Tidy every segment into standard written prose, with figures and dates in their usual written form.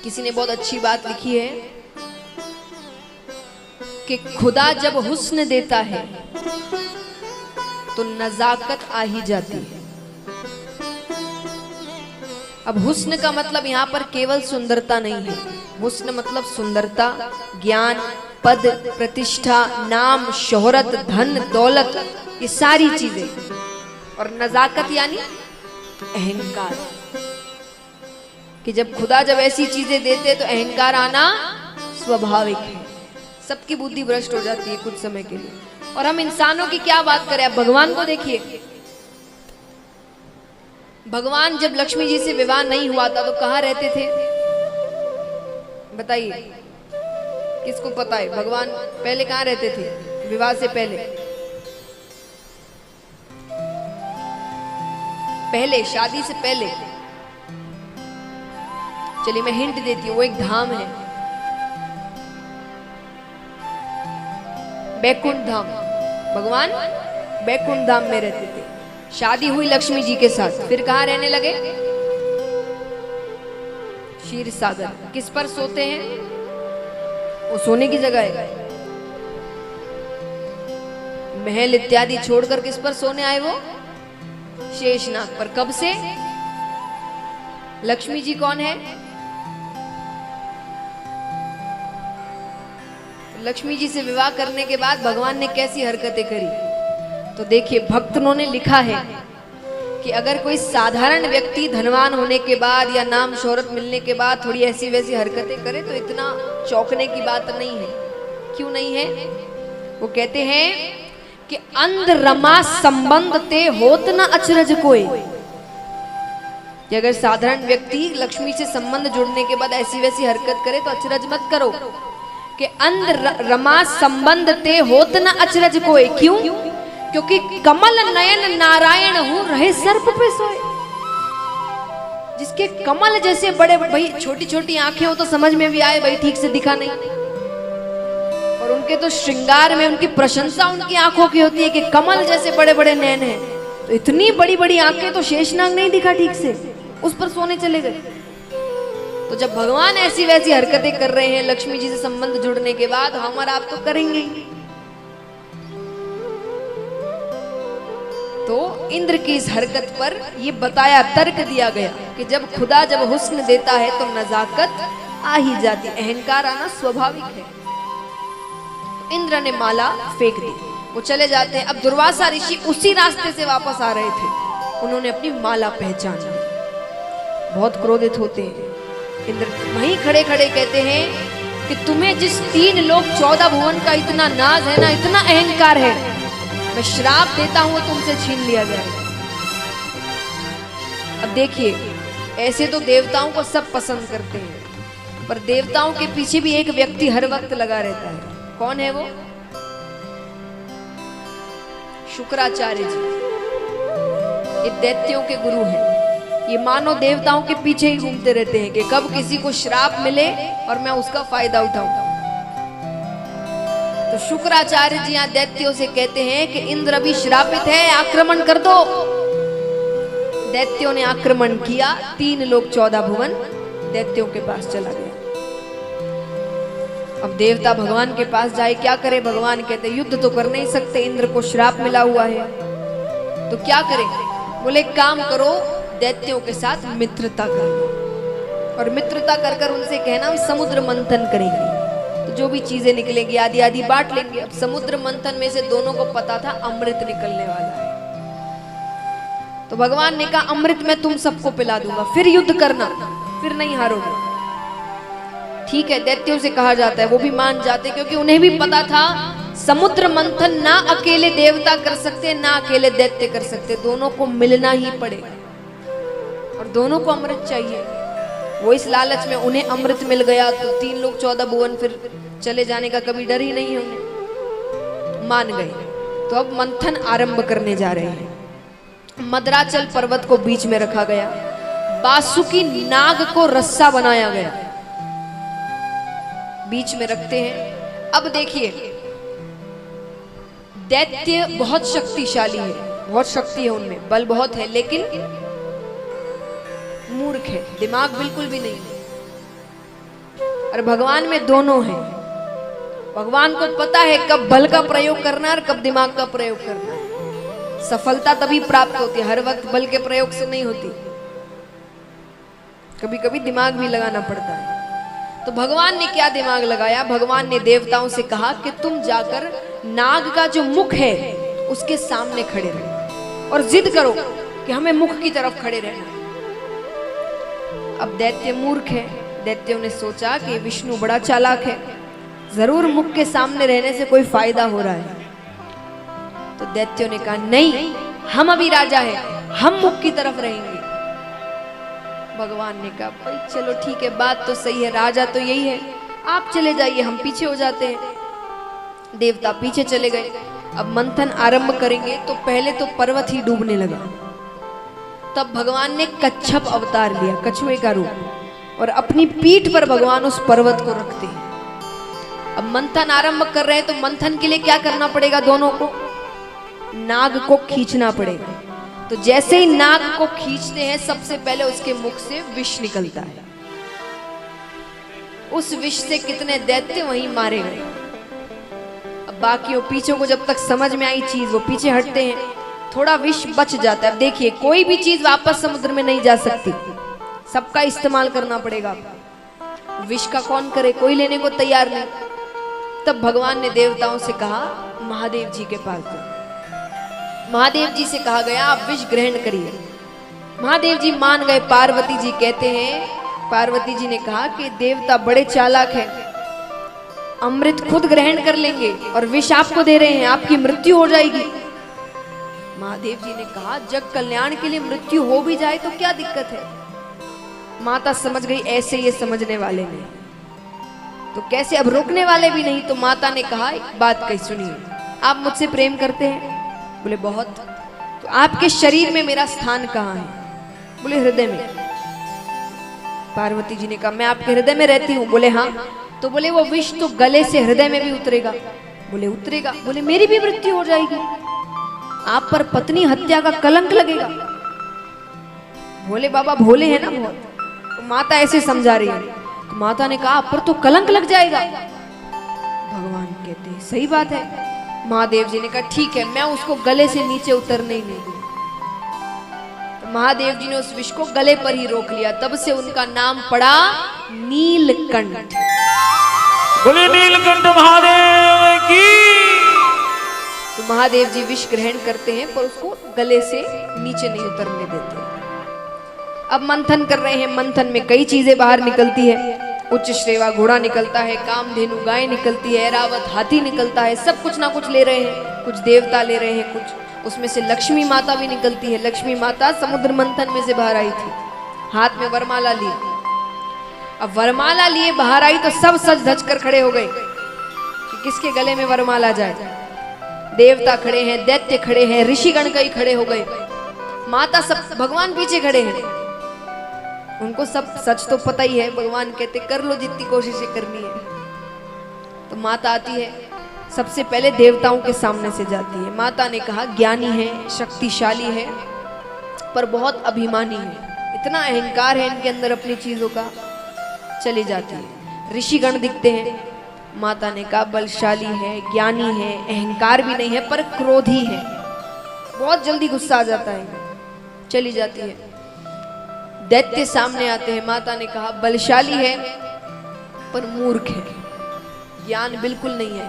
किसी ने बहुत अच्छी बात लिखी है कि खुदा जब हुस्न देता है तो नजाकत आ ही जाती है। अब हुस्न का मतलब यहाँ पर केवल सुंदरता नहीं है। हुस्न मतलब सुंदरता, ज्ञान, पद, प्रतिष्ठा, नाम, शोहरत, धन, दौलत, ये सारी चीजें। और नजाकत यानी अहंकार, कि जब खुदा जब ऐसी चीजें देते तो अहंकार आना स्वाभाविक है। सबकी बुद्धि भ्रष्ट हो जाती है कुछ समय के लिए। और हम इंसानों की क्या बात करें, अब भगवान को देखिए। भगवान जब लक्ष्मी जी से विवाह नहीं हुआ था तो कहाँ रहते थे बताइए, किसको पता है? भगवान पहले कहाँ रहते थे विवाह से पहले? पहले शादी से पहले, चलिए मैं हिंट देती हूँ, वो एक धाम है, बैकुंठ धाम। भगवान बैकुंठ धाम में रहते थे। शादी हुई लक्ष्मी जी के साथ, फिर कहाँ रहने लगे? क्षीर सागर। किस पर सोते हैं? वो सोने की जगह है। महल इत्यादि छोड़कर किस पर सोने आए वो? शेषनाग पर। कब से? लक्ष्मी जी कौन है? लक्ष्मी जी से विवाह करने के बाद भगवान ने कैसी हरकतें करी? तो देखिए, भक्तों ने लिखा है कि अगर कोई साधारण व्यक्ति धनवान होने के बाद या नाम शोहरत मिलने के बाद थोड़ी ऐसी वैसी हरकतें करे तो इतना चौंकने की बात नहीं है। क्यों नहीं है? वो कहते हैं कि अंध रमा संबंध ते होत न अचरज कोई। कि अगर साधारण व्यक्ति लक्ष्मी से संबंध जुड़ने के बाद ऐसी वैसी हरकत करे तो अचरज मत करो। कि अंध रमा संबंध ते होत न अचरज कोई। क्यों? क्योंकि कमल नयन नारायण हूं रहे सर्प पे सोए। जिसके कमल जैसे बड़े, भाई छोटी छोटी आंखें हो तो समझ में भी आए भाई ठीक से दिखा नहीं, और उनके तो श्रृंगार में उनकी प्रशंसा उनकी आंखों की होती है कि कमल जैसे बड़े बड़े नैन हैं, तो इतनी बड़ी बड़ी आंखें तो शेषनाग नहीं दिखा ठीक से, उस पर सोने चले गए। तो जब भगवान ऐसी वैसी हरकतें कर रहे हैं लक्ष्मी जी से संबंध जुड़ने के बाद, हम और आप तो करेंगे। तो इंद्र की इस हरकत पर ये बताया, तर्क दिया गया कि जब खुदा जब हुस्न देता है तो नजाकत आ ही जाती, अहंकार आना स्वाभाविक है। तो इंद्र ने माला फेंक दी, वो चले जाते हैं। अब दुर्वासा ऋषि उसी रास्ते से वापस आ रहे थे, उन्होंने अपनी माला पहचान ली, बहुत क्रोधित होते हैं। इंद्र वहीं खड़े खड़े कहते हैं कि तुम्हें जिस 3 लोक 14 भुवन का इतना नाज है ना, इतना अहंकार है, मैं श्राप देता हूं तुमसे छीन लिया जाए। अब देखिए, ऐसे तो देवताओं को सब पसंद करते हैं, पर देवताओं के पीछे भी एक व्यक्ति हर वक्त लगा रहता है। कौन है वो? शुक्राचार्य जी। ये दैत्यों के गुरु हैं। ये मानव देवताओं के पीछे ही घूमते रहते हैं कि कब किसी को श्राप मिले और मैं उसका फायदा उठाऊं। तो शुक्राचार्य जी यहाँ दैत्यों से कहते हैं कि इंद्र अभी श्रापित है, आक्रमण कर दो। दैत्यों ने आक्रमण किया, 3 लोक 14 भुवन दैत्यों के पास चला गया। अब देवता भगवान के पास जाए, क्या करे? भगवान कहते युद्ध तो कर नहीं सकते, इंद्र को श्राप मिला हुआ है, तो क्या करें? बोले काम करो, दैत्यों के साथ मित्रता कर, और मित्रता कर कर उनसे कहना हम समुद्र मंथन करेंगे, तो जो भी चीजें निकलेंगी आदि आदि बांट लेंगे। अब समुद्र मंथन में से दोनों को पता था अमृत निकलने वाला है, तो भगवान ने कहा अमृत मैं तुम सबको पिला दूंगा, फिर युद्ध करना, फिर नहीं हारोगे। ठीक है, दैत्यों से कहा जाता है, वो भी मान जाते, क्योंकि उन्हें भी पता था समुद्र मंथन ना अकेले देवता कर सकते, ना अकेले दैत्य कर सकते, दोनों को मिलना ही पड़ेगा, और दोनों को अमृत चाहिए। वो इस लालच में, उन्हें अमृत मिल गया तो 3 लोक 14 भुवन फिर चले जाने का कभी डर ही नहीं है उन्हें, मान गए। तो अब मंथन आरंभ करने जा रहे हैं। मद्राचल पर्वत को बीच में रखा गया, बासुकी नाग को रस्सा बनाया गया, बीच में रखते हैं। अब देखिए, दैत्य बहुत शक्तिशाली है, बहुत शक्ति है उनमें, बल बहुत है, लेकिन मूर्ख है, दिमाग बिल्कुल भी नहीं है। और भगवान में दोनों है। भगवान को पता है कब बल का प्रयोग करना है और कब दिमाग का प्रयोग करना है। सफलता तभी प्राप्त होती है, हर वक्त बल के प्रयोग से नहीं होती, कभी कभी दिमाग भी लगाना पड़ता है। तो भगवान ने क्या दिमाग लगाया, भगवान ने देवताओं से कहा कि तुम जाकर नाग का जो मुख है उसके सामने खड़े रहो और जिद करो कि हमें मुख की तरफ खड़े रहना है। अब दैत्य मूर्ख है, दैत्यों ने सोचा कि विष्णु बड़ा चालाक है, जरूर मुख के सामने रहने से कोई फायदा हो रहा है। तो दैत्यों ने कहा नहीं, हम अभी राजा हैं, हम मुख की तरफ रहेंगे। भगवान ने कहा भाई चलो ठीक है, बात तो सही है, राजा तो यही है, आप चले जाइए, हम पीछे हो जाते हैं। देवता पीछे चले गए। अब मंथन आरंभ करेंगे तो पहले तो पर्वत ही डूबने लगा। तब भगवान ने कच्छप अवतार लिया, कछुए का रूप, और अपनी पीठ पर भगवान उस पर्वत को रखते हैं। अब मंथन आरंभ कर रहे हैं तो मंथन के लिए क्या करना पड़ेगा, दोनों को नाग को खींचना पड़ेगा। तो जैसे ही नाग को खींचते हैं सबसे पहले उसके मुख से विष निकलता है। उस विष से कितने दैत्य वहीं मारे गए। अब बाकियों पीछे को जब तक समझ में आई चीज वो पीछे हटते हैं, थोड़ा विष बच जाता है। अब देखिए कोई भी चीज वापस समुद्र में नहीं जा सकती, सबका इस्तेमाल करना पड़ेगा। विष का कौन करे, कोई लेने को तैयार नहीं। तब भगवान ने देवताओं से कहा महादेव जी के पास जाओ। महादेव जी से कहा गया आप विष ग्रहण करिए। महादेव जी मान गए। पार्वती जी कहते हैं, पार्वती जी ने कहा कि देवता बड़े चालाक हैं, अमृत खुद ग्रहण कर लेंगे और विष आपको दे रहे हैं, आपकी मृत्यु हो जाएगी। महादेव जी ने कहा जग कल्याण के लिए मृत्यु हो भी जाए तो क्या दिक्कत है। माता समझ गई ऐसे ये समझने वाले नहीं तो कैसे, अब रोकने वाले भी नहीं। तो माता ने कहा एक बात कही सुनिए, आप मुझसे प्रेम करते हैं? बोले बहुत। तो आपके शरीर में मेरा स्थान कहाँ है? बोले हृदय में। पार्वती जी ने कहा मैं आपके हृदय में रहती हूँ? बोले हाँ। तो बोले वो विष तो गले से हृदय में भी उतरेगा? बोले उतरेगा। बोले मेरी भी मृत्यु हो जाएगी, आप पर पत्नी हत्या का कलंक लगेगा। भोले बाबा भोले हैं ना बहुत। तो माता ऐसे समझा रही है। तो माता ने कहा आप पर तो कलंक लग जाएगा। भगवान कहते हैं सही बात है। महादेव जी ने कहा ठीक है, मैं उसको गले से नीचे उतरने ही नहीं दूंगी। तो महादेव जी ने उस विष को गले पर ही रोक लिया। तब से उनका नाम पड़ा नीलकंठ। बोले नीलकंठ महादेव की। तो महादेव जी विष ग्रहण करते हैं पर उसको गले से नीचे नहीं उतरने देते। अब मंथन कर रहे हैं, मंथन में कई चीजें बाहर निकलती है। उच्च श्रेवा घोड़ा निकलता है, कामधेनु गाय निकलती है, ऐरावत हाथी निकलता है, सब कुछ ना कुछ ले रहे हैं। कुछ देवता ले रहे हैं, कुछ उसमें से लक्ष्मी माता भी निकलती है। लक्ष्मी माता समुद्र मंथन में से बाहर आई थी, हाथ में वरमाला ली। अब वरमाला लिए बाहर आई तो सब सज धज कर खड़े हो गए कि किसके गले में वरमाला जाए। देवता खड़े हैं, दैत्य खड़े हैं, ऋषिगण कई खड़े हो गए, माता सब, भगवान पीछे खड़े हैं। उनको सब सच तो पता ही है। भगवान कहते कर लो जितनी कोशिशें करनी है। तो माता आती है, सबसे पहले देवताओं के सामने से जाती है। माता ने कहा ज्ञानी है, शक्तिशाली है, पर बहुत अभिमानी है, इतना अहंकार है इनके अंदर अपनी चीजों का। चली जाती है। ऋषिगण दिखते हैं। माता ने कहा बलशाली है, ज्ञानी है, अहंकार भी नहीं है, पर क्रोधी है, बहुत जल्दी गुस्सा आ जाता है। चली जाती है। दैत्य सामने आते हैं। माता ने कहा बलशाली है पर मूर्ख है, ज्ञान बिल्कुल नहीं है।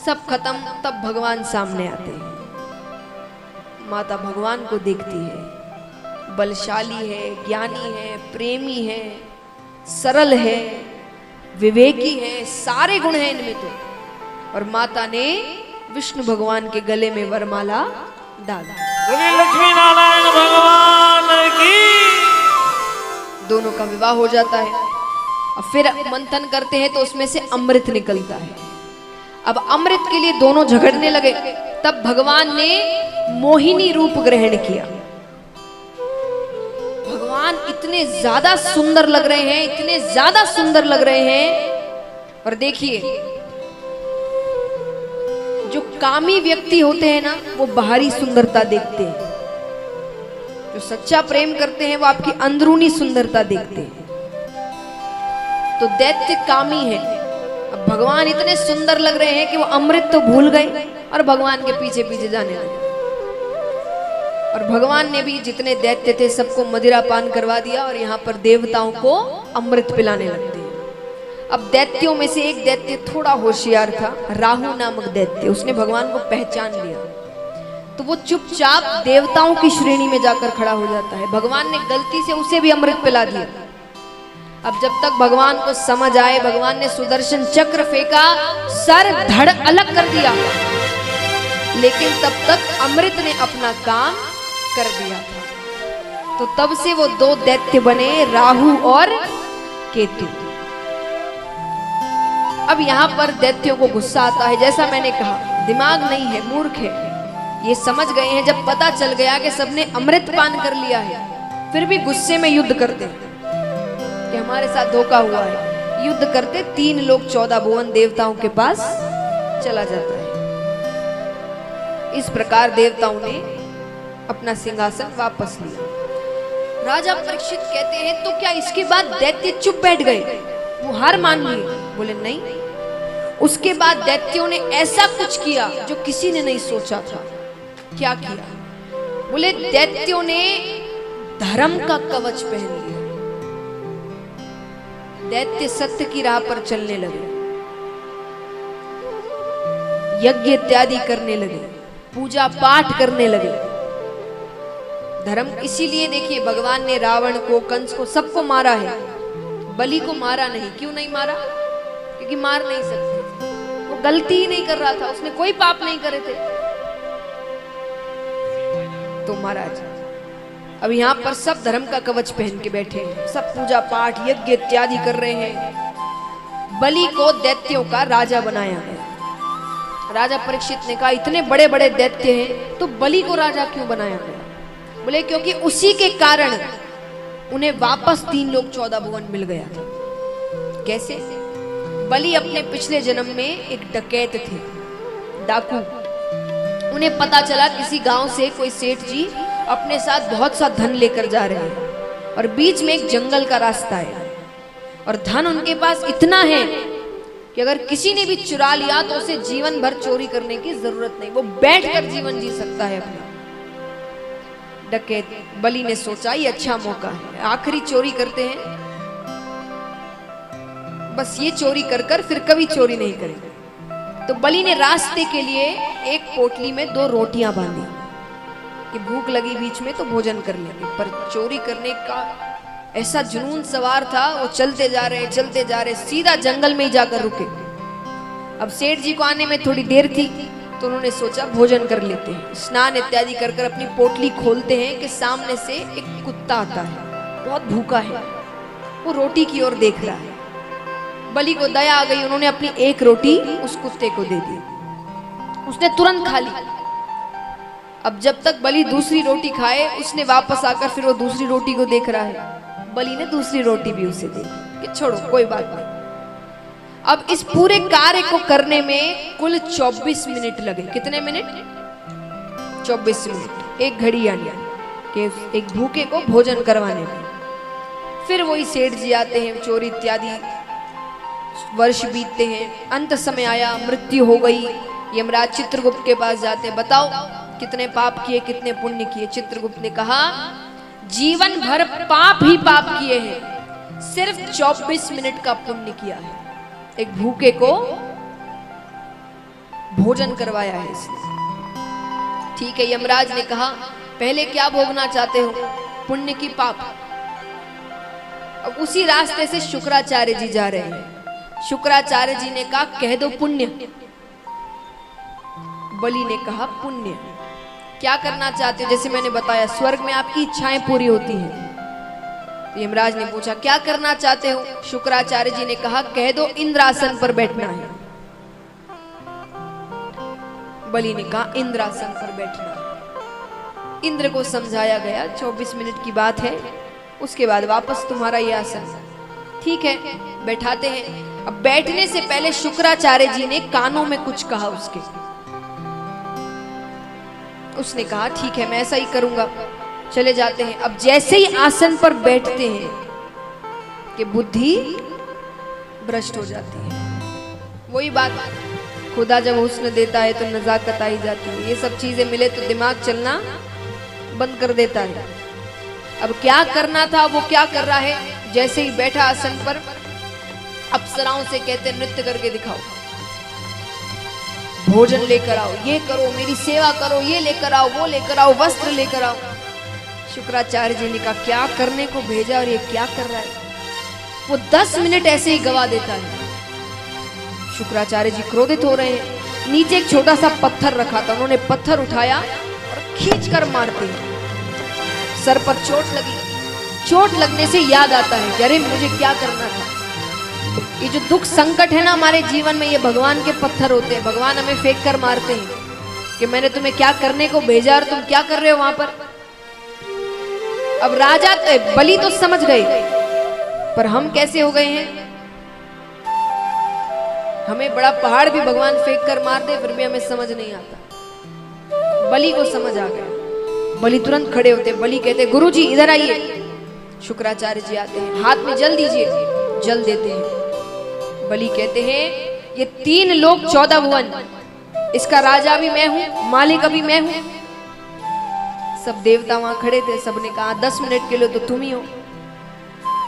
सब खत्म। तब भगवान सामने आते हैं। माता भगवान को देखती है, बलशाली है, ज्ञानी है, प्रेमी है, सरल है, विवेकी है, सारे गुण हैं इनमें तो। और माता ने विष्णु भगवान के गले में वरमाला डाला। लक्ष्मी नारायण भगवान की। दोनों का विवाह हो जाता है। अब फिर मंथन करते हैं तो उसमें से अमृत निकलता है। अब अमृत के लिए दोनों झगड़ने लगे। तब भगवान ने मोहिनी रूप ग्रहण किया। भगवान इतने ज्यादा सुंदर लग रहे हैं, इतने ज्यादा सुंदर लग रहे हैं। और देखिए जो कामी व्यक्ति होते हैं ना, वो बाहरी सुंदरता देखते हैं। जो सच्चा प्रेम करते हैं वो आपकी अंदरूनी सुंदरता देखते हैं। तो दैत्य कामी है। अब भगवान इतने सुंदर लग रहे हैं कि वो अमृत तो भूल गए और भगवान के पीछे पीछे जाने लगे। और भगवान ने भी जितने दैत्य थे सबको मदिरा पान करवा दिया और यहाँ पर देवताओं को अमृत पिलाने लगते हैं। अब दैत्यों में से एक दैत्य थोड़ा होशियार था, राहु नामक दैत्य। उसने भगवान को पहचान लिया तो वो चुपचाप देवताओं की श्रेणी में जाकर खड़ा हो जाता है। भगवान ने गलती से उसे भी अमृत पिला दिया। अब जब तक भगवान को समझ आए, भगवान ने सुदर्शन चक्र फेंका, सर धड़ अलग कर दिया, लेकिन तब तक अमृत ने अपना काम कर दिया था। तो तब से वो दो दैत्य बने, राहु और केतु। अब यहाँ पर दैत्यों को गुस्सा आता है। जैसा मैंने कहा, दिमाग नहीं है, मूर्ख है। ये समझ गए हैं, जब पता चल गया कि सबने अमृत पान कर लिया है, फिर भी गुस्से में युद्ध करते कि हमारे साथ धोखा हुआ है। युद्ध करते 3 लोग 14 भुवन देवताओं के पास चला जाता है। इस प्रकार देवताओं ने अपना सिंहासन वापस लिया। राजा परीक्षित कहते हैं, तो क्या इसके बाद दैत्य चुप बैठ गए, वो हार मान लिए? बोले नहीं, उसके बाद दैत्यों ने ऐसा कुछ किया जो किसी ने नहीं सोचा था। क्या किया? बोले दैत्यों ने धर्म का कवच पहन लिया। दैत्य सत्य की राह पर चलने लगे, यज्ञ इत्यादि करने लगे, पूजा पाठ करने लगे। धर्म इसीलिए देखिए, भगवान ने रावण को, कंस को, सबको मारा है, बलि को मारा नहीं। क्यों नहीं मारा? क्योंकि मार नहीं सकते, वो गलती ही नहीं कर रहा था, उसने कोई पाप नहीं करे थे। तो महाराज अब यहाँ पर सब धर्म का कवच पहन के बैठे हैं, सब पूजा पाठ यज्ञ इत्यादि कर रहे हैं। बलि को दैत्यों का राजा बनाया गया। राजा परीक्षित ने कहा, इतने बड़े बड़े दैत्य हैं तो बलि को राजा क्यों बनाया गया? बोले क्योंकि उसी के कारण उन्हें वापस 3 लोग 14 भुवन मिल गया था। कैसे? बलि अपने पिछले जन्म में एक डकैत थे, डाकू। उन्हें पता चला किसी गांव से कोई सेठ जी अपने साथ बहुत सा धन लेकर जा रहे हैं और बीच में एक जंगल का रास्ता है और धन उनके पास इतना है कि अगर किसी ने भी चुरा लिया तो उसे जीवन भर चोरी करने की जरूरत नहीं, वो बैठकर जीवन जी सकता है अपना। डकैत बलि ने सोचा ये अच्छा मौका है, आखिरी चोरी करते हैं, बस ये चोरी कर कर फिर कभी चोरी नहीं करेंगे। तो बलि ने रास्ते के लिए एक पोटली में 2 रोटियां बांधी कि भूख लगी बीच में तो भोजन कर लेंगे। पर चोरी करने का ऐसा जुनून सवार था, वो चलते जा रहे, सीधा जंगल में ही जाकर रुके। अब सेठ जी को आने में थोड़ी देर थी तो उन्होंने सोचा भोजन कर लेते हैं। स्नान इत्यादि कर कर अपनी पोटली खोलते हैं कि सामने से एक कुत्ता आता है, बहुत भूखा है, वो रोटी की ओर देख रहा है। बलि को दया आ गई, उन्होंने अपनी एक रोटी उस कुत्ते को दे दी, उसने तुरंत खा ली। अब जब तक बलि दूसरी रोटी खाए, उसने वापस आकर फिर वो दूसरी रोटी को देख रहा है। बलि ने दूसरी रोटी भी उसे दे दी कि छोड़ो कोई बात नहीं। अब इस पूरे कार्य को करने में कुल 24 मिनट लगे। कितने मिनट? 24 मिनट, एक घड़ी यानी कि एक भूखे को भोजन करवाने में। फिर वही सेठ जी आते हैं, चोरी इत्यादि, वर्ष बीतते हैं, अंत समय आया, मृत्यु हो गई। यमराज चित्रगुप्त के पास जाते, बताओ कितने पाप किए, कितने पुण्य किए? चित्रगुप्त ने कहा जीवन भर पाप ही पाप किए हैं, सिर्फ 24 मिनट का पुण्य किया है। एक भूखे को भोजन करवाया है इसने। ठीक है, यमराज ने कहा पहले क्या भोगना चाहते हो, पुण्य की पाप? अब उसी रास्ते से शुक्राचार्य जी जा रहे हैं। शुक्राचार्य जी ने कहा कह दो पुण्य। बलि ने कहा पुण्य। क्या करना चाहते हो? जैसे मैंने बताया स्वर्ग में आपकी इच्छाएं पूरी होती हैं। तो यमराज ने पूछा क्या करना चाहते हो? शुक्राचार्य जी ने कहा कह दो इंद्रासन पर बैठना है। बलि ने कहा इंद्रासन पर बैठना है। इंद्र को समझाया गया 24 मिनट की बात है, उसके बाद वापस तुम्हारा ये आसन। ठीक है, बैठाते हैं। अब बैठने से पहले शुक्राचार्य जी ने कानों में कुछ कहा उसके। उसने कहा ठीक है मैं ऐसा ही करूंगा, चले जाते हैं। अब जैसे ही आसन पर बैठते हैं कि बुद्धि भ्रष्ट हो जाती है। वही बात, खुदा जब हुस्न देता है तो नजाकत आई जाती है। ये सब चीजें मिले तो दिमाग चलना बंद कर देता है। अब क्या करना था वो क्या कर रहा है। जैसे ही बैठा आसन पर, अप्सराओं से कहते नृत्य करके दिखाओ, भोजन लेकर आओ, ये करो, मेरी सेवा करो, ये लेकर आओ, वो लेकर आओ, वस्त्र लेकर आओ। शुक्राचार्य जी ने कहा क्या करने को भेजा और ये क्या कर रहा है। वो 10 मिनट ऐसे ही गवा देता है। शुक्राचार्य जी क्रोधित हो रहे हैं। नीचे एक छोटा सा पत्थर रखा था, उन्होंने पत्थर उठाया और खींचकर मारते हैं। सर पर चोट लगी। चोट लगने से याद आता है कि अरे मुझे क्या करना था। ये जो दुख संकट है ना हमारे जीवन में, ये भगवान के पत्थर होते हैं। भगवान हमें फेंक कर मारते हैं कि मैंने तुम्हें क्या करने को भेजा और तुम क्या कर रहे हो वहां पर। अब राजा बलि तो समझ गए, पर हम कैसे हो गए हैं। हमें बड़ा पहाड़ भी भगवान फेंक कर मार दे फिर भी हमें समझ नहीं आता। बलि को समझ आ गया। बलि तुरंत खड़े होते। बलि कहते गुरुजी इधर आइए। शुक्राचार्य जी आते हैं, हाथ में जल दीजिए। जल देते हैं। बलि कहते हैं ये 3 लोक 14 भुवन, इसका राजा भी मैं हूं, मालिक भी मैं हूं। सब देवता वहां खड़े थे। सबने कहा 10 मिनट के लिए तो तुम ही हो।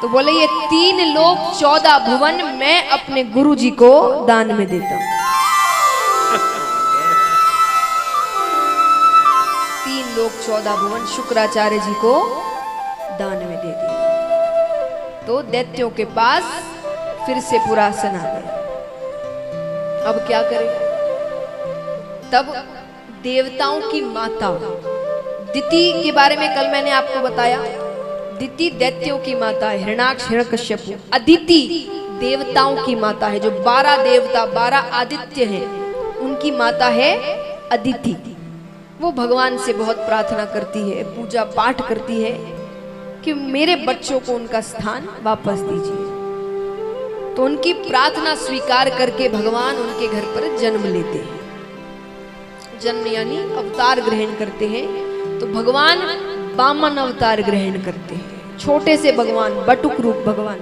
तो बोले ये 3 लोक 14 भुवन मैं अपने गुरु जी को दान में देता हूं। 3 लोक 14 भुवन शुक्राचार्य जी को दान में दे दिया। तो दैत्यों के पास फिर से पुरासन आ गया। अब क्या करें। तब देवताओं की माता दिति के बारे में कल मैंने आपको बताया। दिति दैत्यों की माता है। हिरणाक्ष हिरण्यकश्यपु। अदिति देवताओं की माता है। जो 12 देवता 12 आदित्य हैं उनकी माता है अदिति। वो भगवान से बहुत प्रार्थना करती है, पूजा पाठ करती है कि मेरे बच्चों को उनका स्थान वापस दीजिए। तो उनकी प्रार्थना स्वीकार करके भगवान उनके घर पर जन्म लेते हैं। जन्म यानी अवतार ग्रहण करते हैं। तो भगवान वामन अवतार ग्रहण करते हैं। छोटे से भगवान, बटुक रूप भगवान।